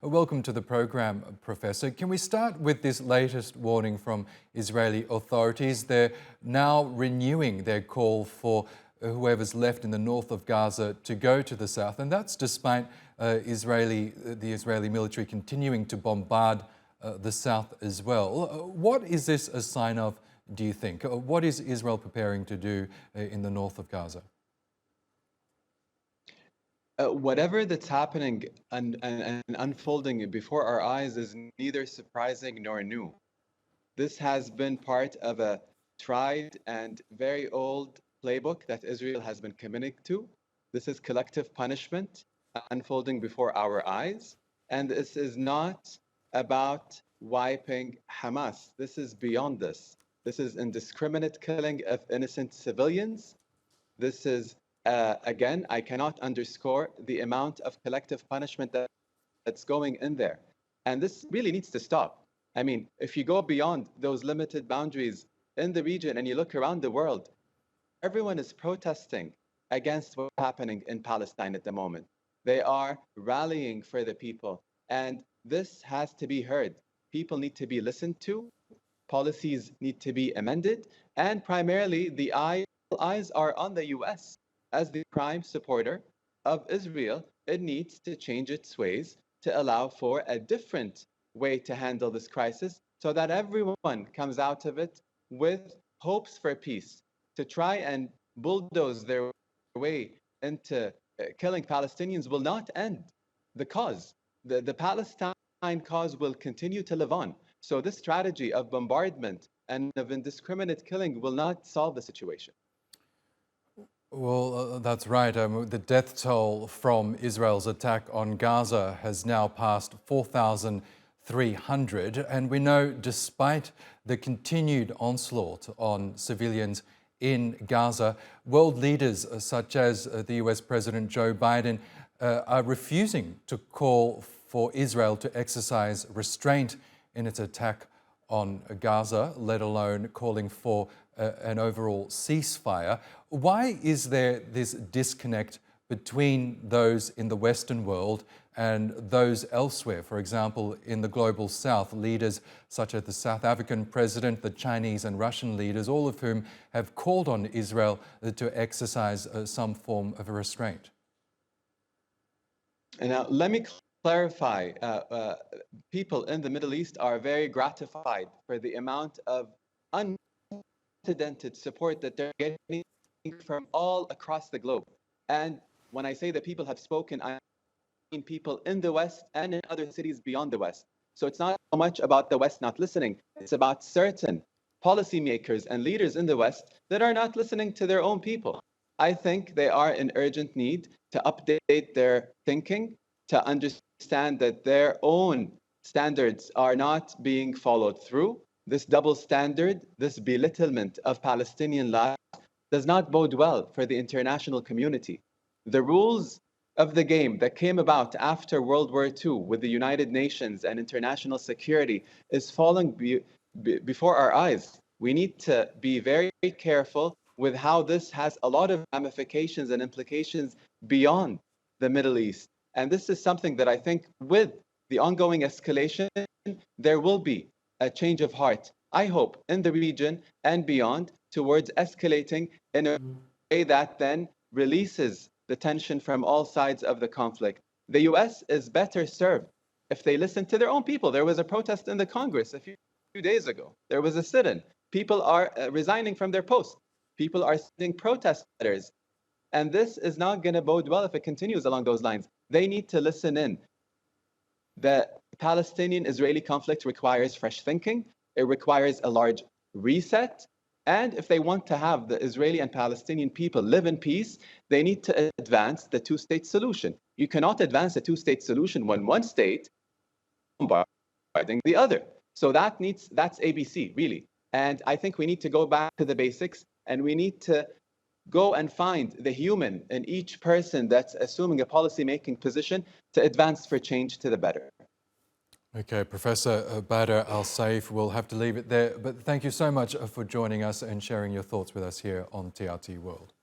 Welcome to the program, Professor. Can we start with this latest warning from Israeli authorities? They're now renewing their call for whoever's left in the north of Gaza to go to the south, and that's despite the Israeli military continuing to bombard the south as well. What is this a sign of, do you think? What is Israel preparing to do in the north of Gaza? Whatever that's happening and unfolding before our eyes is neither surprising nor new. This has been part of a tried and very old playbook that Israel has been committing to. This is collective punishment unfolding before our eyes. And this is not about wiping Hamas. This is beyond this. This is indiscriminate killing of innocent civilians. This is again, I cannot underscore the amount of collective punishment that's going in there. And this really needs to stop. I mean, if you go beyond those limited boundaries in the region and you look around the world, everyone is protesting against what's happening in Palestine at the moment. They are rallying for the people. And this has to be heard. People need to be listened to. Policies need to be amended. And primarily, the eyes are on the US. As the prime supporter of Israel, it needs to change its ways to allow for a different way to handle this crisis so that everyone comes out of it with hopes for peace. To try and bulldoze their way into killing Palestinians will not end the cause. The Palestine cause will continue to live on. So this strategy of bombardment and of indiscriminate killing will not solve the situation. Well, that's right. The death toll from Israel's attack on Gaza has now passed 4,300. And we know despite the continued onslaught on civilians in Gaza, world leaders such as the US President Joe Biden are refusing to call for Israel to exercise restraint in its attack on Gaza, let alone calling for an overall ceasefire. Why is there this disconnect between those in the Western world and those elsewhere? For example, in the global South, leaders such as the South African president, the Chinese and Russian leaders, all of whom have called on Israel to exercise some form of a restraint. And now let me clarify, people in the Middle East are very gratified for the amount of unprecedented support that they're getting from all across the globe. And when I say that people have spoken, I mean people in the West and in other cities beyond the West. So it's not so much about the West not listening, it's about certain policymakers and leaders in the West that are not listening to their own people. I think they are in urgent need to update their thinking, to understand that their own standards are not being followed through. This double standard, this belittlement of Palestinian life does not bode well for the international community. The rules of the game that came about after World War II with the United Nations and international security is falling before our eyes. We need to be very careful with how this has a lot of ramifications and implications beyond the Middle East. And this is something that I think with the ongoing escalation, there will be a change of heart, I hope, in the region and beyond towards escalating in a way that then releases the tension from all sides of the conflict. The US is better served if they listen to their own people. There was a protest in the Congress a few days ago. There was a sit-in. People are resigning from their posts. People are sending protest letters. And this is not going to bode well if it continues along those lines. They need to listen in. The Palestinian-Israeli conflict requires fresh thinking. It requires a large reset. And if they want to have the Israeli and Palestinian people live in peace, they need to advance the two-state solution. You cannot advance a two-state solution when one state is bombarding the other. So that's ABC, really. And I think we need to go back to the basics, and we need to go and find the human in each person that's assuming a policy-making position to advance for change to the better. Okay, Professor Badr Al-Saif, we'll have to leave it there. But thank you so much for joining us and sharing your thoughts with us here on TRT World.